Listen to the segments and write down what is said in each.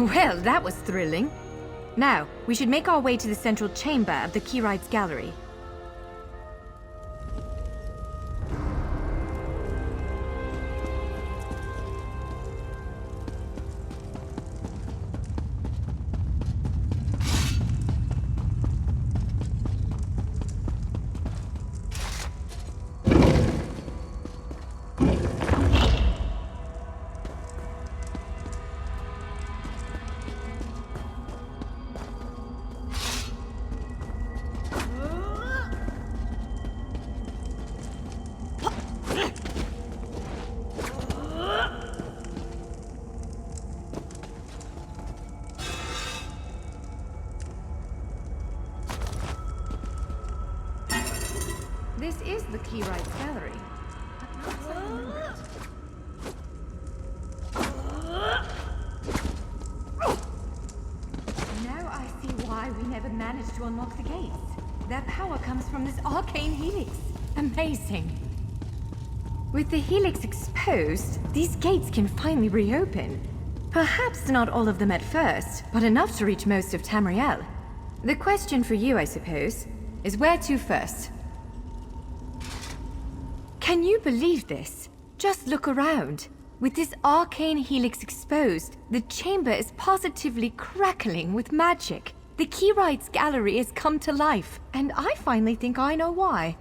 Well, that was thrilling. Now, we should make our way to the central chamber of the Keyrites Gallery. This is the Keyrites Gallery. But not as I remember it. Now I see why we never managed to unlock the gates. Their power comes from this arcane helix. Amazing. With the helix exposed, these gates can finally reopen. Perhaps not all of them at first, but enough to reach most of Tamriel. The question for you, I suppose, is where to first? Can you believe this? Just look around. With this arcane helix exposed, the chamber is positively crackling with magic. The Keyrites Gallery has come to life, and I finally think I know why.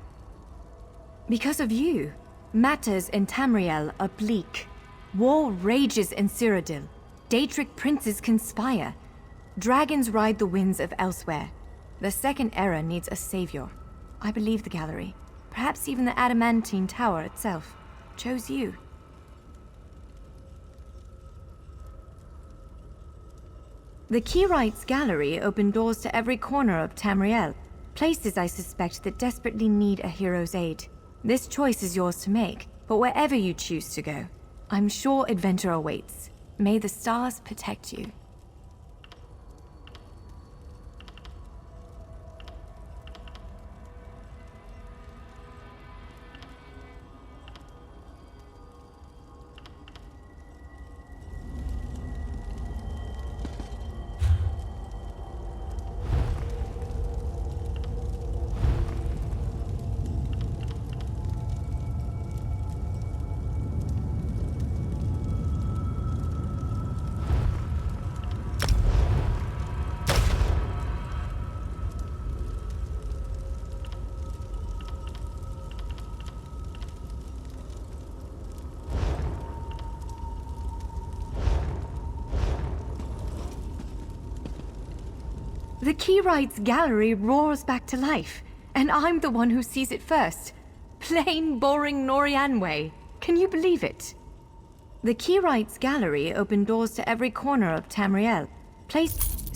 Because of you. Matters in Tamriel are bleak. War rages in Cyrodiil. Daedric princes conspire. Dragons ride the winds of elsewhere. The Second Era needs a savior. I believe the Gallery, perhaps even the Adamantine Tower itself, chose you. The Keyrites Gallery opened doors to every corner of Tamriel, places I suspect that desperately need a hero's aid. This choice is yours to make, but wherever you choose to go, I'm sure adventure awaits. May the stars protect you. The Keyrites Gallery roars back to life, and I'm the one who sees it first. Plain, boring Norian way. Can you believe it? The Keyrites Gallery opened doors to every corner of Tamriel.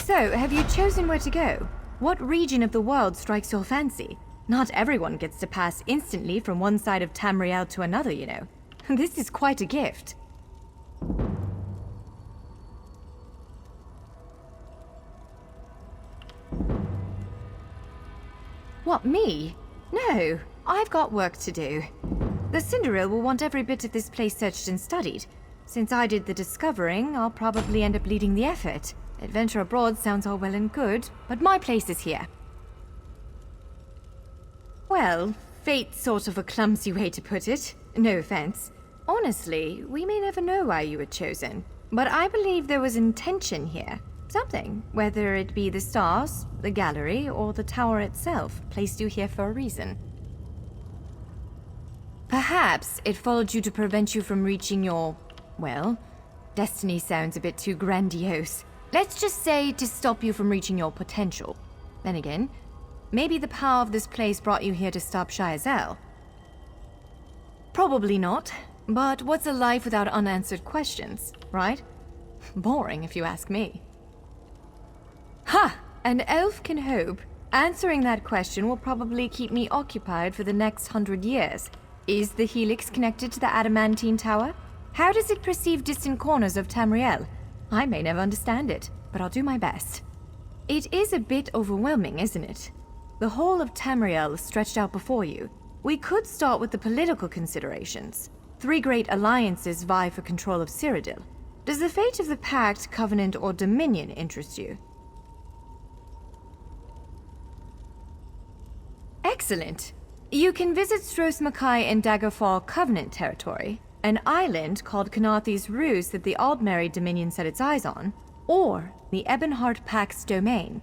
So, have you chosen where to go? What region of the world strikes your fancy? Not everyone gets to pass instantly from one side of Tamriel to another, you know. This is quite a gift. What, me? No, I've got work to do. The Cinderil will want every bit of this place searched and studied. Since I did the discovering, I'll probably end up leading the effort. Adventure abroad sounds all well and good, but my place is here. Well, fate's sort of a clumsy way to put it. No offense. Honestly, we may never know why you were chosen, but I believe there was intention here. Something, whether it be the stars, the gallery, or the tower itself, placed you here for a reason. Perhaps it followed you to prevent you from reaching your, well, destiny sounds a bit too grandiose. Let's just say to stop you from reaching your potential. Then again, maybe the power of this place brought you here to stop Shaizel. Probably not, but what's a life without unanswered questions, right? Boring, if you ask me. Ha! An elf can hope. Answering that question will probably keep me occupied for the next 100 years. Is the Helix connected to the Adamantine Tower? How does it perceive distant corners of Tamriel? I may never understand it, but I'll do my best. It is a bit overwhelming, isn't it? The whole of Tamriel is stretched out before you. We could start with the political considerations. 3 great alliances vie for control of Cyrodiil. Does the fate of the Pact, Covenant, or Dominion interest you? Excellent. You can visit Stros Mackay in Daggerfall Covenant territory, an island called Kanathi's Ruse that the Aldmeri Dominion set its eyes on, or the Ebonheart Pact's domain.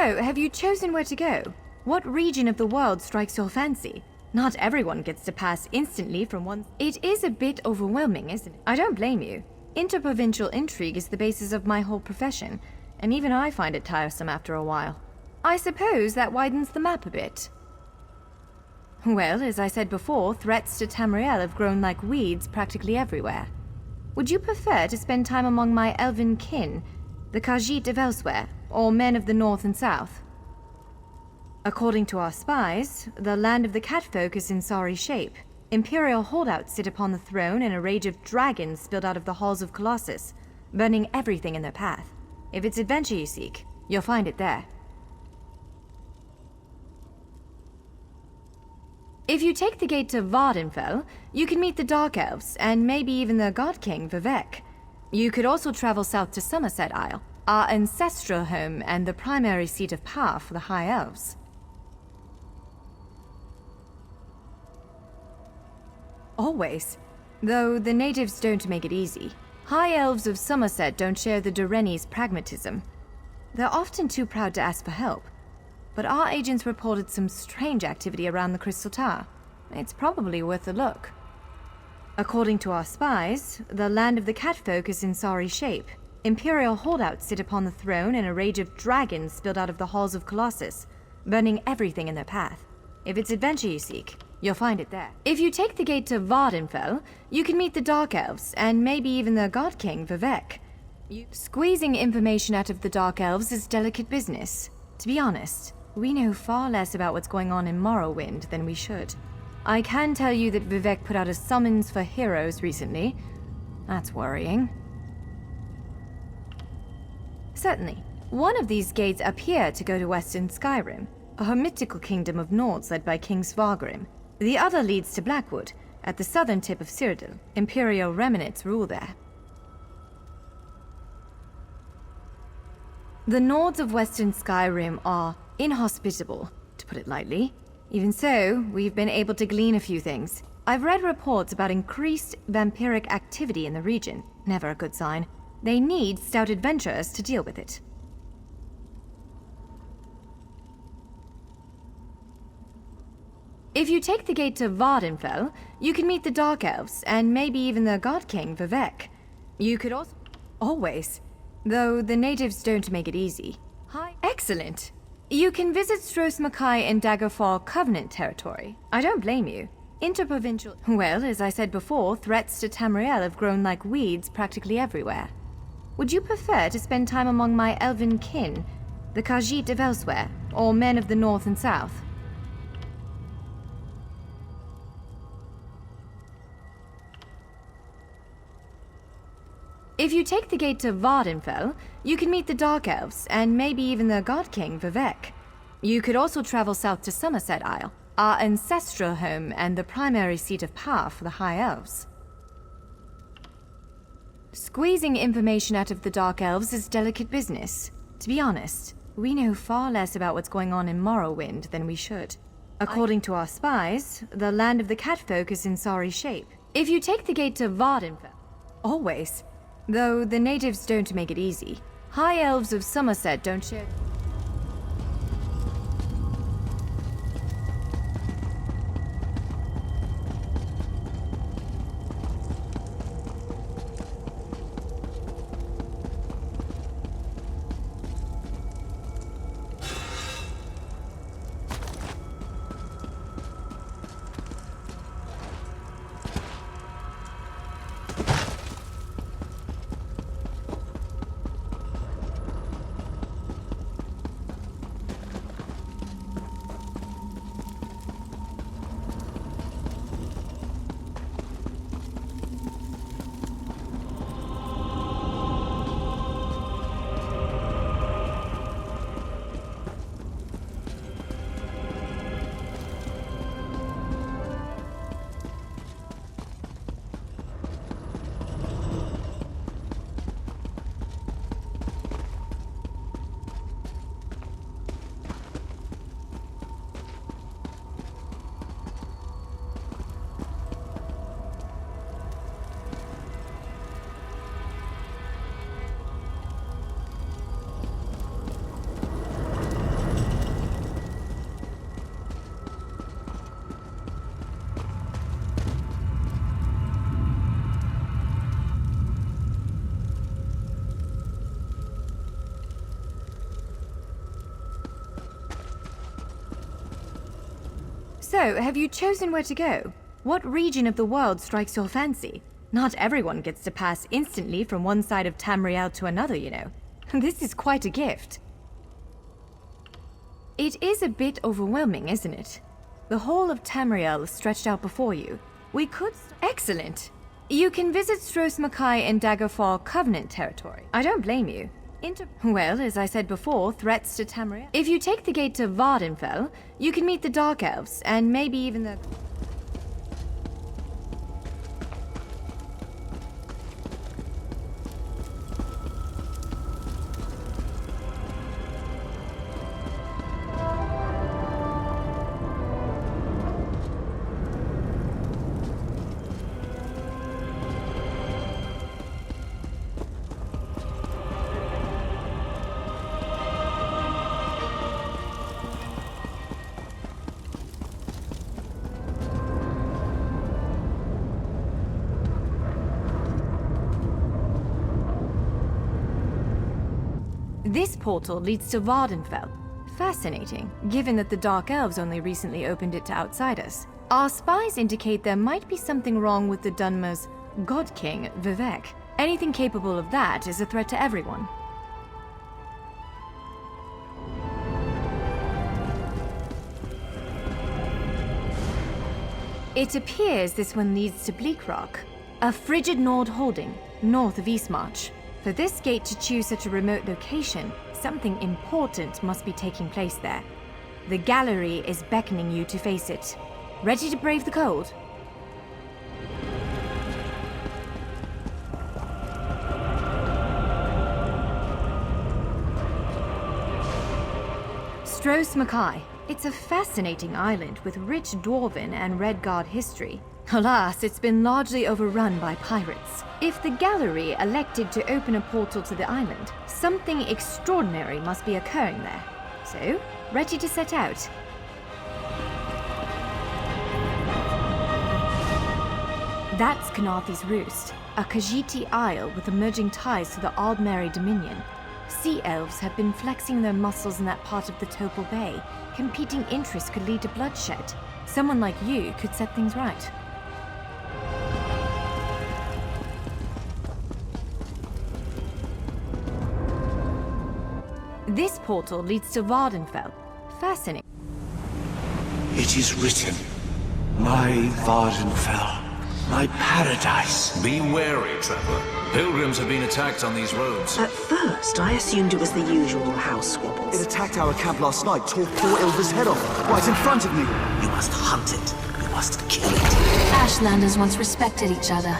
So, have you chosen where to go? What region of the world strikes your fancy? Not everyone gets to pass instantly from one... It is a bit overwhelming, isn't it? I don't blame you. Interprovincial intrigue is the basis of my whole profession, and even I find it tiresome after a while. I suppose that widens the map a bit. Well, as I said before, threats to Tamriel have grown like weeds practically everywhere. Would you prefer to spend time among my elven kin, the Khajiit of elsewhere, or men of the north and south? According to our spies, the land of the catfolk is in sorry shape. Imperial holdouts sit upon the throne, and a rage of dragons spilled out of the halls of Colossus, burning everything in their path. If it's adventure you seek, you'll find it there. If you take the gate to Vardenfell, you can meet the Dark Elves, and maybe even the God King, Vivek. You could also travel south to Somerset Isle, our ancestral home and the primary seat of power for the High Elves. Always. Though the natives don't make it easy. High Elves of Somerset don't share the Doreni's pragmatism. They're often too proud to ask for help. But our agents reported some strange activity around the Crystal Tower. It's probably worth a look. According to our spies, the land of the catfolk is in sorry shape. Imperial holdouts sit upon the throne, and a rage of dragons spilled out of the halls of Colossus, burning everything in their path. If it's adventure you seek, you'll find it there. If you take the gate to Vardenfell, you can meet the Dark Elves, and maybe even the God King, Vivek. Squeezing information out of the Dark Elves is delicate business. To be honest, we know far less about what's going on in Morrowind than we should. I can tell you that Vivek put out a summons for heroes recently. That's worrying. Certainly. One of these gates appear to go to Western Skyrim, a mythical kingdom of Nords led by King Svargrim. The other leads to Blackwood, at the southern tip of Cyrodiil. Imperial remnants rule there. The Nords of Western Skyrim are inhospitable, to put it lightly. Even so, we've been able to glean a few things. I've read reports about increased vampiric activity in the region. Never a good sign. They need stout adventurers to deal with it. If you take the gate to Vardenfell, you can meet the Dark Elves, and maybe even the God King, Vivek. You could also... Always. Though the natives don't make it easy. Hi. Excellent. You can visit Stros Mackay in Daggerfall Covenant territory. I don't blame you. Interprovincial... Well, as I said before, threats to Tamriel have grown like weeds practically everywhere. Would you prefer to spend time among my elven kin, the Khajiit of elsewhere, or men of the north and south? If you take the gate to Vardenfell, you can meet the Dark Elves, and maybe even the God King, Vivek. You could also travel south to Somerset Isle, our ancestral home and the primary seat of power for the High Elves. Squeezing information out of the Dark Elves is delicate business. To be honest, we know far less about what's going on in Morrowind than we should. According to our spies, the land of the Catfolk is in sorry shape. If you take the gate to Vardenfell... Always. Though the natives don't make it easy. High Elves of Somerset don't share... So, have you chosen where to go? What region of the world strikes your fancy? Not everyone gets to pass instantly from one side of Tamriel to another, you know. This is quite a gift. It is a bit overwhelming, isn't it? The whole of Tamriel is stretched out before you. We could... Excellent! You can visit Stros Mackay in Daggerfall Covenant territory. I don't blame you. Well, as I said before, threats to Tamriel... If you take the gate to Vardenfell, you can meet the Dark Elves, and maybe even the... This portal leads to Vardenfell. Fascinating, given that the Dark Elves only recently opened it to outsiders. Our spies indicate there might be something wrong with the Dunmer's God King, Vivek. Anything capable of that is a threat to everyone. It appears this one leads to Bleak Rock, a frigid Nord holding, north of Eastmarch. For this gate to choose such a remote location, something important must be taking place there. The gallery is beckoning you to face it. Ready to brave the cold? Stros Mackay. It's a fascinating island with rich Dwarven and Redguard history. Alas, it's been largely overrun by pirates. If the gallery elected to open a portal to the island, something extraordinary must be occurring there. So, ready to set out? That's Kanafi's Roost, a Khajiiti isle with emerging ties to the Aldmeri Dominion. Sea elves have been flexing their muscles in that part of the Topal Bay. Competing interests could lead to bloodshed. Someone like you could set things right. This portal leads to Vardenfell. Fascinating. It is written, my Vardenfell, my paradise. Be wary, Trevor. Pilgrims have been attacked on these roads. At first, I assumed it was the usual house squabbles. It attacked our camp last night, tore poor Ilva's head off, right in front of me. You must hunt it. You must kill it. Ashlanders once respected each other,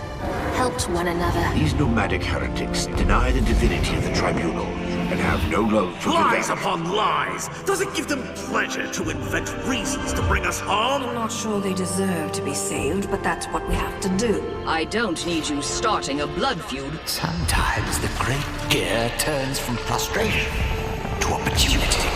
helped one another. These nomadic heretics deny the divinity of the tribunal and have no love for Lies revenge. upon lies! Does it give them pleasure to invent reasons to bring us harm? I'm not sure they deserve to be saved, but that's what we have to do. I don't need you starting a blood feud. Sometimes the great gear turns from frustration to opportunity.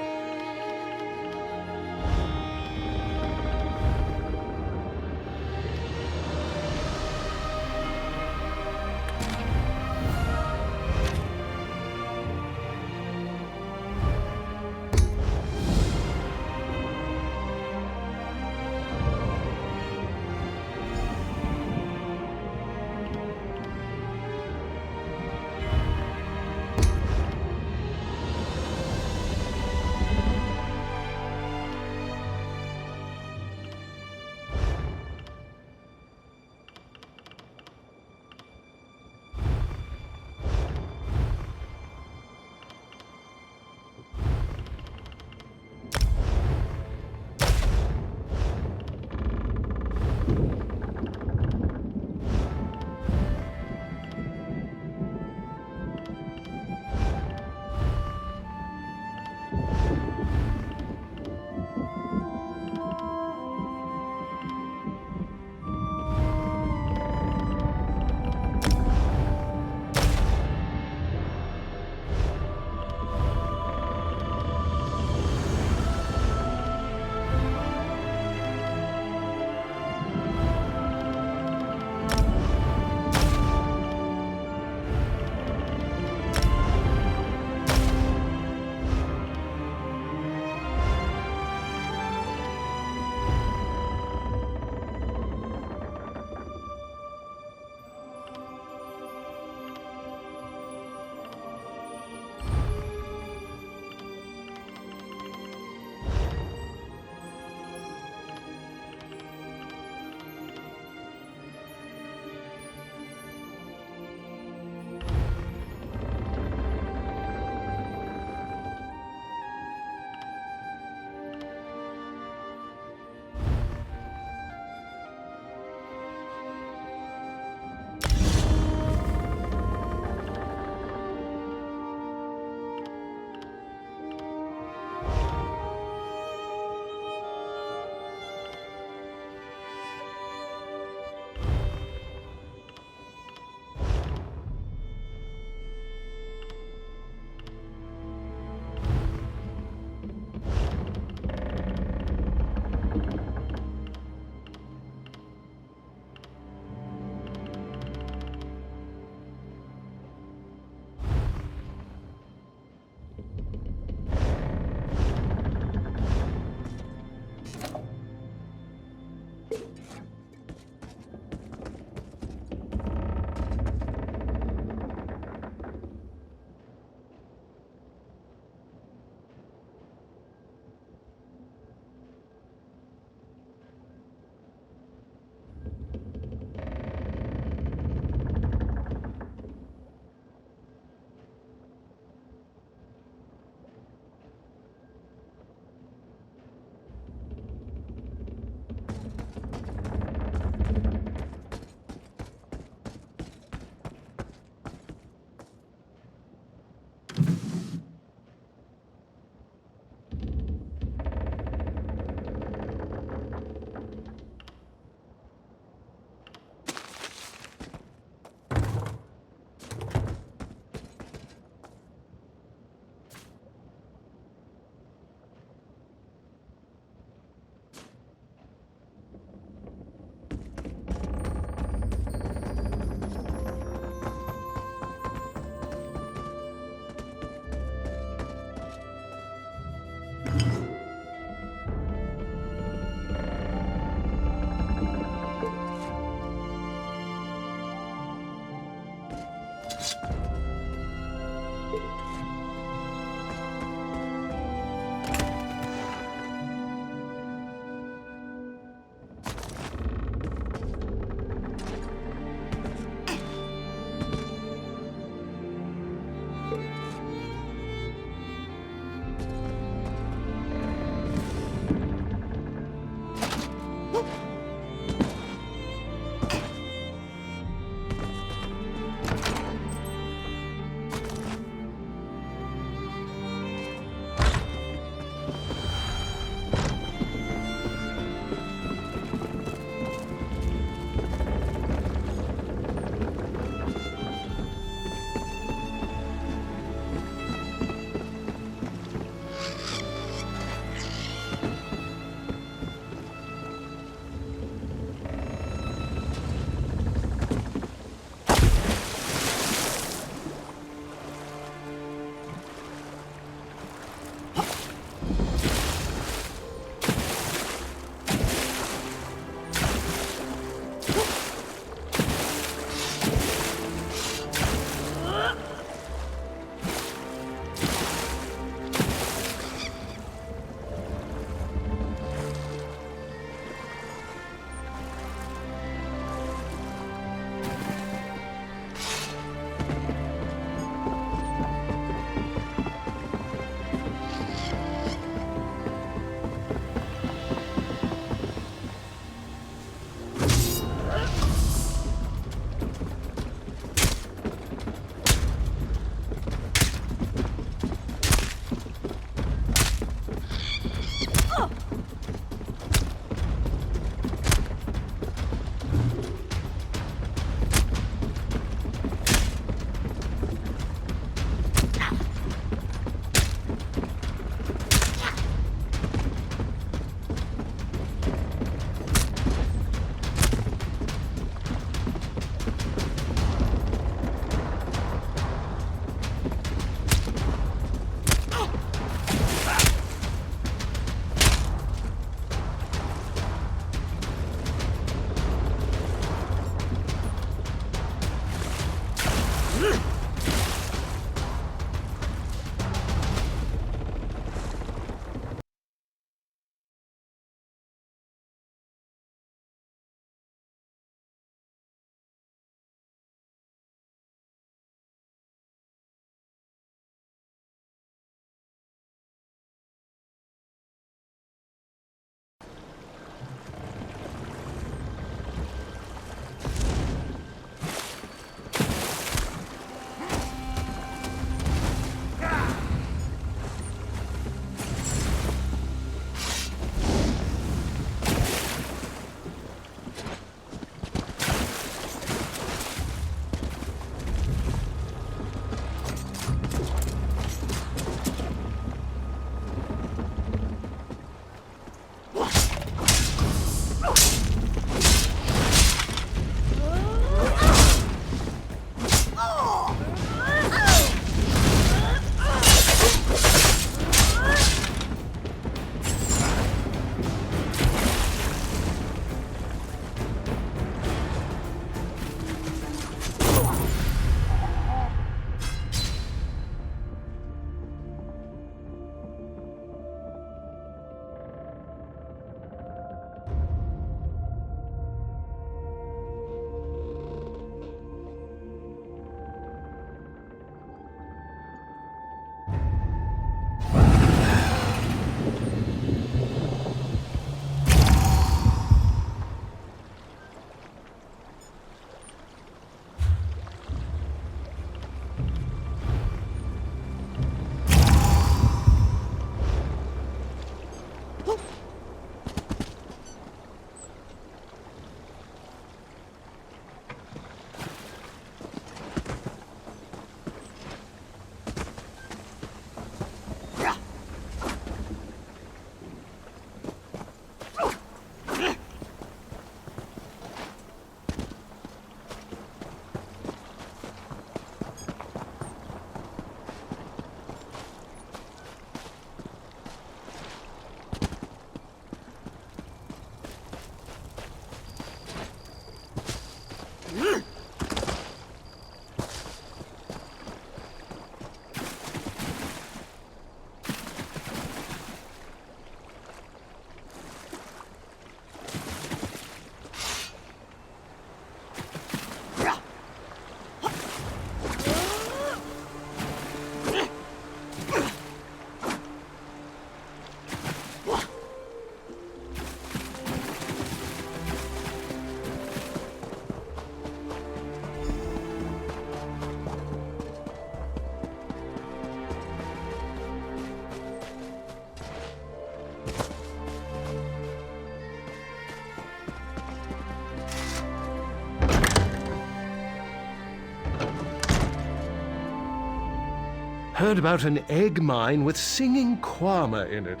Heard about an egg mine with singing Kwama in it.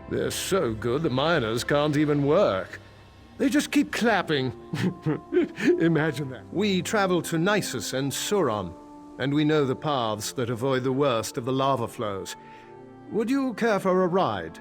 They're so good the miners can't even work. They just keep clapping. Imagine that. We travel to Nisus and Suron, and we know the paths that avoid the worst of the lava flows. Would you care for a ride?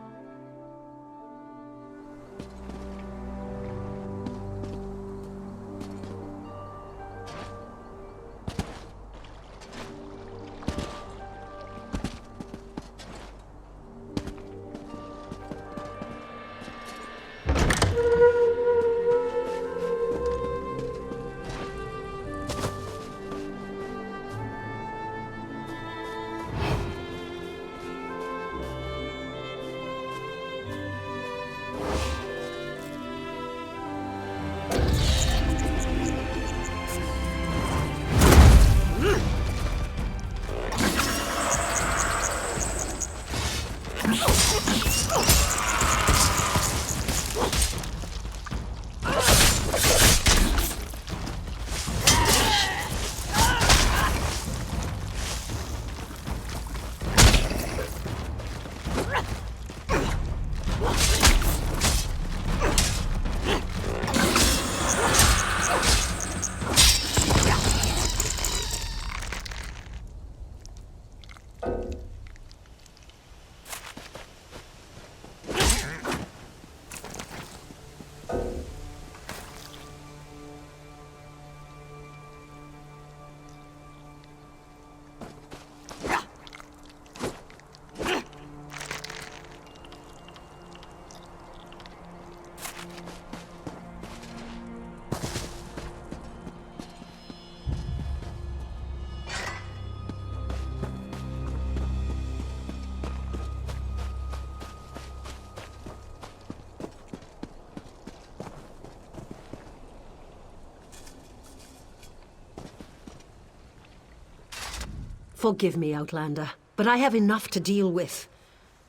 Forgive me, Outlander, but I have enough to deal with.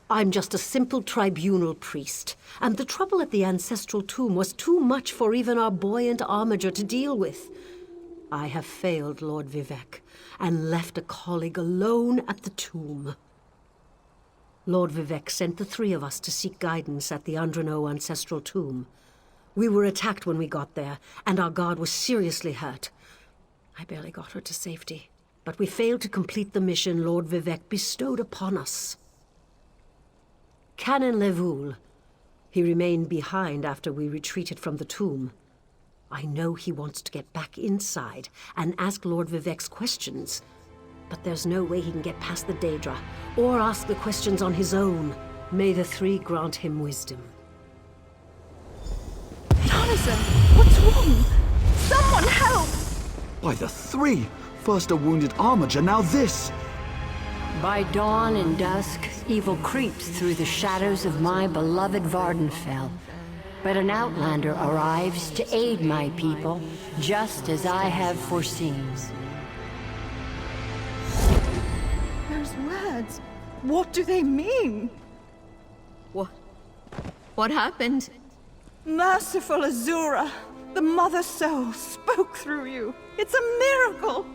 I'm just a simple tribunal priest, and the trouble at the ancestral tomb was too much for even our buoyant armiger to deal with. I have failed Lord Vivec, and left a colleague alone at the tomb. Lord Vivec sent the three of us to seek guidance at the Andreneau ancestral tomb. We were attacked when we got there, and our guard was seriously hurt. I barely got her to safety, but we failed to complete the mission Lord Vivec bestowed upon us. Canon Levoul. He remained behind after we retreated from the tomb. I know he wants to get back inside and ask Lord Vivec's questions, but there's no way he can get past the Daedra, or ask the questions on his own. May the three grant him wisdom. Jonathan, what's wrong? Someone help! By the three! First a wounded armiger, now this! By dawn and dusk, evil creeps through the shadows of my beloved Vardenfell. But an outlander arrives to aid my people, just as I have foreseen. Those words, what do they mean? What happened? Merciful Azura, the Mother Soul spoke through you. It's a miracle!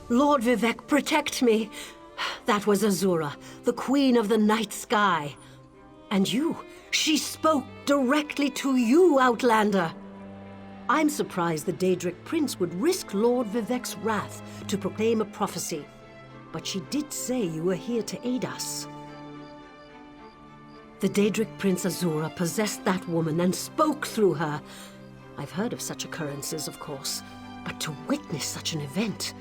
Lord Vivec, protect me! That was Azura, the Queen of the Night Sky. And you, she spoke directly to you, Outlander. I'm surprised the Daedric Prince would risk Lord Vivec's wrath to proclaim a prophecy. But she did say you were here to aid us. The Daedric Prince Azura possessed that woman and spoke through her. I've heard of such occurrences, of course, but to witness such an event...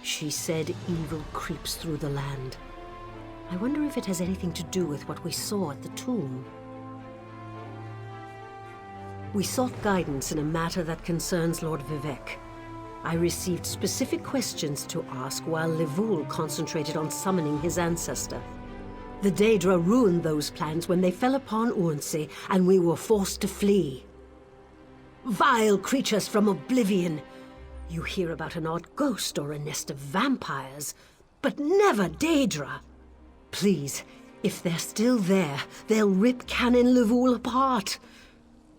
She said evil creeps through the land. I wonder if it has anything to do with what we saw at the tomb. We sought guidance in a matter that concerns Lord Vivec. I received specific questions to ask while Levoul concentrated on summoning his ancestor. The Daedra ruined those plans when they fell upon Urnsey, and we were forced to flee. Vile creatures from oblivion! You hear about an odd ghost or a nest of vampires, but never Daedra. Please, if they're still there, they'll rip Canon Levoul apart.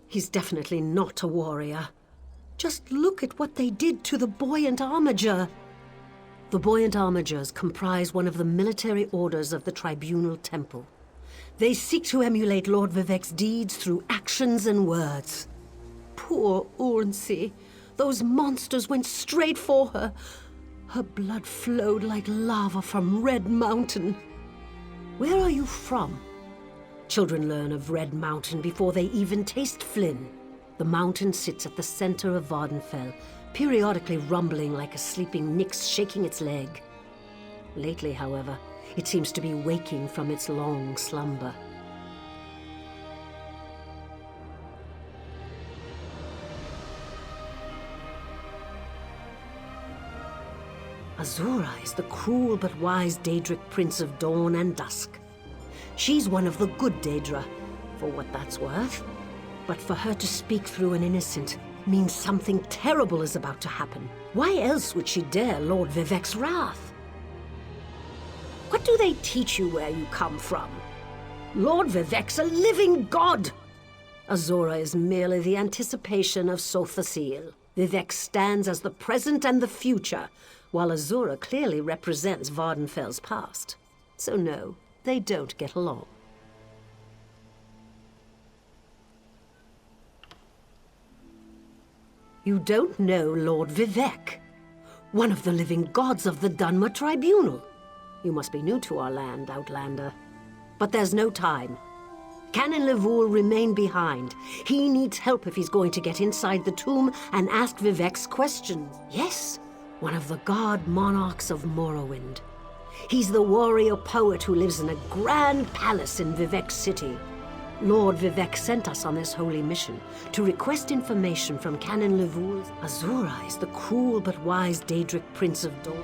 He's definitely not a warrior. Just look at what they did to the buoyant armiger. The Buoyant Armigers comprise one of the military orders of the Tribunal Temple. They seek to emulate Lord Vivec's deeds through actions and words. Poor Ornsey. Those monsters went straight for her. Her blood flowed like lava from Red Mountain. Where are you from? Children learn of Red Mountain before they even taste Flynn. The mountain sits at the center of Vardenfell, periodically rumbling like a sleeping Nyx shaking its leg. Lately, however, it seems to be waking from its long slumber. Azura is the cruel but wise Daedric Prince of Dawn and Dusk. She's one of the good Daedra, for what that's worth. But for her to speak through an innocent means something terrible is about to happen. Why else would she dare Lord Vivec's wrath? What do they teach you where you come from? Lord Vivec's a living god! Azura is merely the anticipation of Sothasil. Vivec stands as the present and the future, while Azura clearly represents Vardenfell's past. So no, they don't get along. You don't know Lord Vivec, one of the living gods of the Dunmer Tribunal. You must be new to our land, Outlander. But there's no time. Canon Levoul remain behind. He needs help if he's going to get inside the tomb and ask Vivec's questions. Yes, one of the god monarchs of Morrowind. He's the warrior poet who lives in a grand palace in Vivec City. Lord Vivec sent us on this holy mission to request information from Canon Levoul. Azura is the cruel but wise Daedric Prince of Dawn.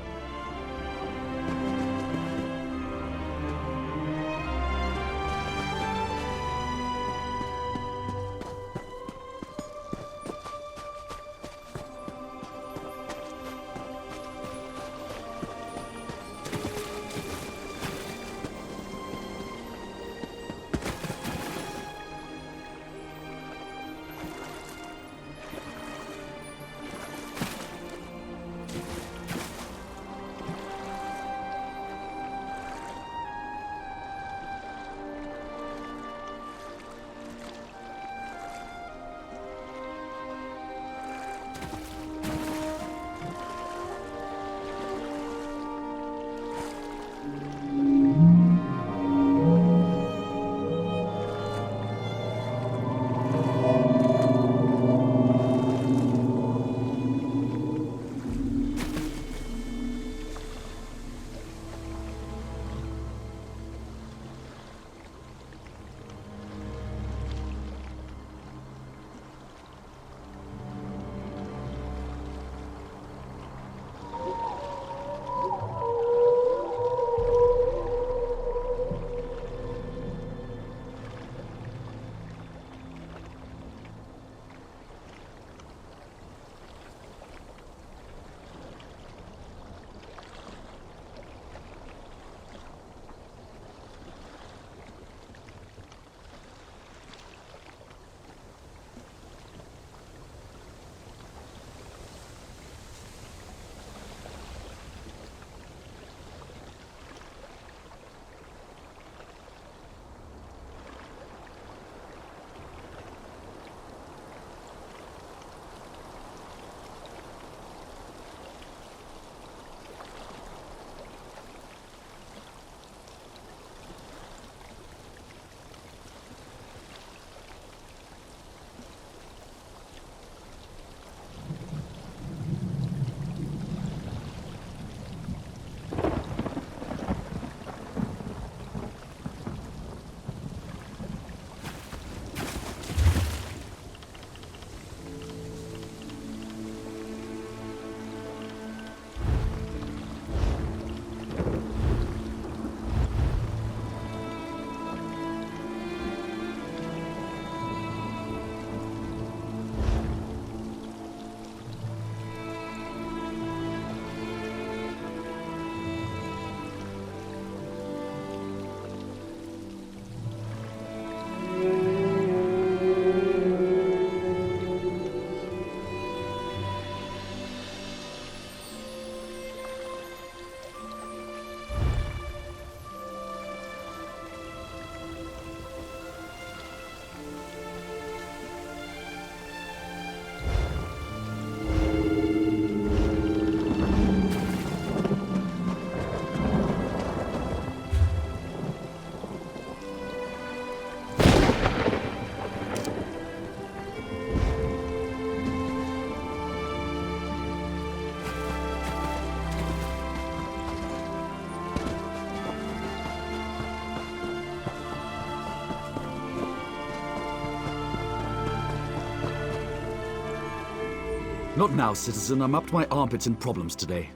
Not now, citizen. I'm up to my armpits in problems today.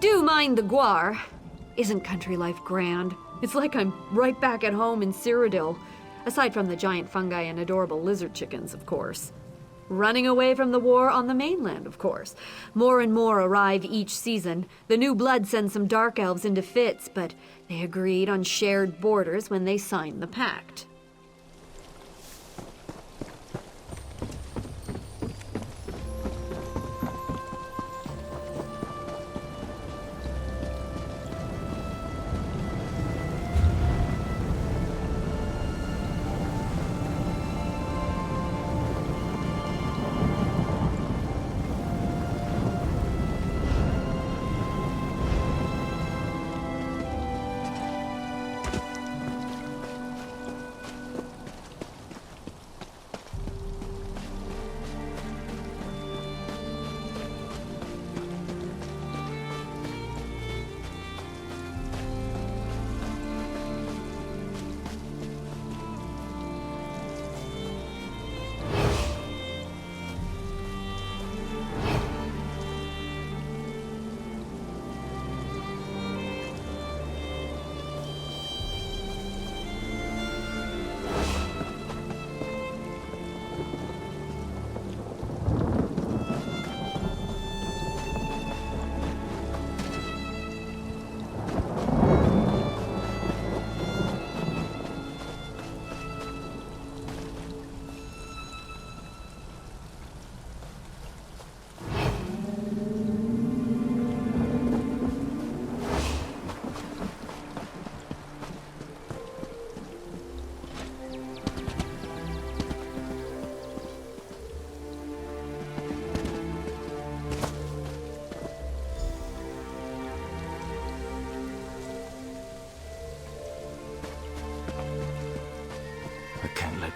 Do mind the guar. Isn't country life grand? It's like I'm right back at home in Cyrodiil. Aside from the giant fungi and adorable lizard chickens, of course. Running away from the war on the mainland, of course. More and more arrive each season. The new blood sends some dark elves into fits, but they agreed on shared borders when they signed the pact.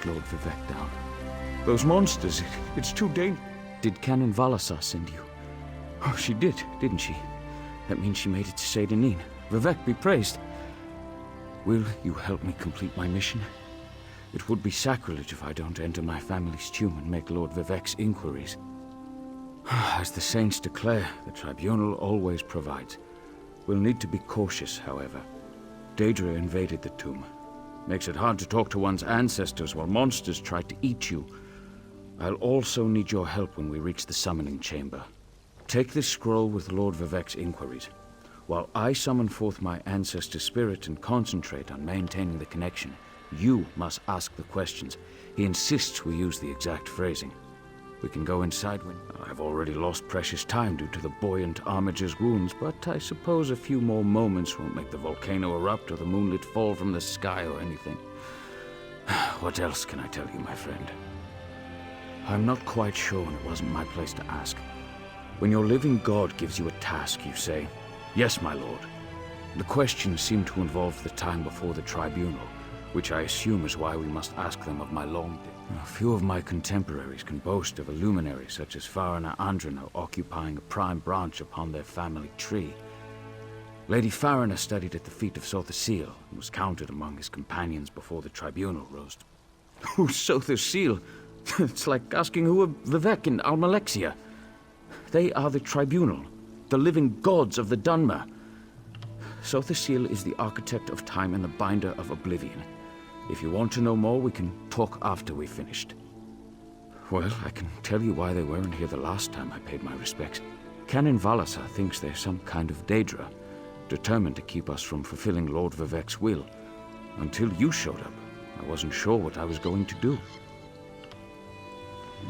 Lord Vivec down. Those monsters, it's too dangerous. Did Canon Valasar send you? Oh, she did, didn't she? That means she made it to Saint Denis. Vivec be praised. Will you help me complete my mission? It would be sacrilege if I don't enter my family's tomb and make Lord Vivec's inquiries. As the saints declare, the tribunal always provides. We'll need to be cautious, however. Daedra invaded the tomb. Makes it hard to talk to one's ancestors while monsters try to eat you. I'll also need your help when we reach the summoning chamber. Take this scroll with Lord Vivec's inquiries, while I summon forth my ancestor spirit and concentrate on maintaining the connection. You must ask the questions. He insists we use the exact phrasing. We can go inside when... I've already lost precious time due to the buoyant Armiger's wounds, but I suppose a few more moments won't make the volcano erupt or the moonlit fall from the sky or anything. What else can I tell you, my friend? I'm not quite sure, and it wasn't my place to ask. When your living god gives you a task, you say, "Yes, my lord." The questions seem to involve the time before the tribunal, which I assume is why we must ask them of my long day. A few of my contemporaries can boast of a luminary such as Farina Andrino occupying a prime branch upon their family tree. Lady Farina studied at the feet of Sotha Sil and was counted among his companions before the tribunal rose. Who's Sotha Sil? It's like asking who are Vivec and Almalexia. They are the tribunal, the living gods of the Dunmer. Sotha Sil is the architect of time and the binder of oblivion. If you want to know more, we can talk after we've finished. Well, I can tell you why they weren't here the last time I paid my respects. Canon Valasar thinks they're some kind of Daedra, determined to keep us from fulfilling Lord Vivec's will. Until you showed up, I wasn't sure what I was going to do.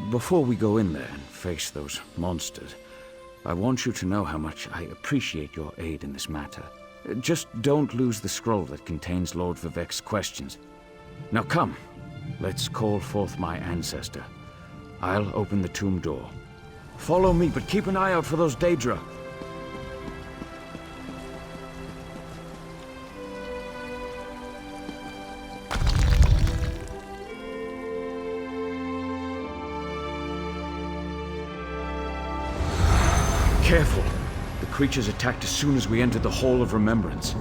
Before we go in there and face those monsters, I want you to know how much I appreciate your aid in this matter. Just don't lose the scroll that contains Lord Vivec's questions. Now come, let's call forth my ancestor. I'll open the tomb door. Follow me, but keep an eye out for those Daedra. Careful. The creatures attacked as soon as we entered the Hall of Remembrance.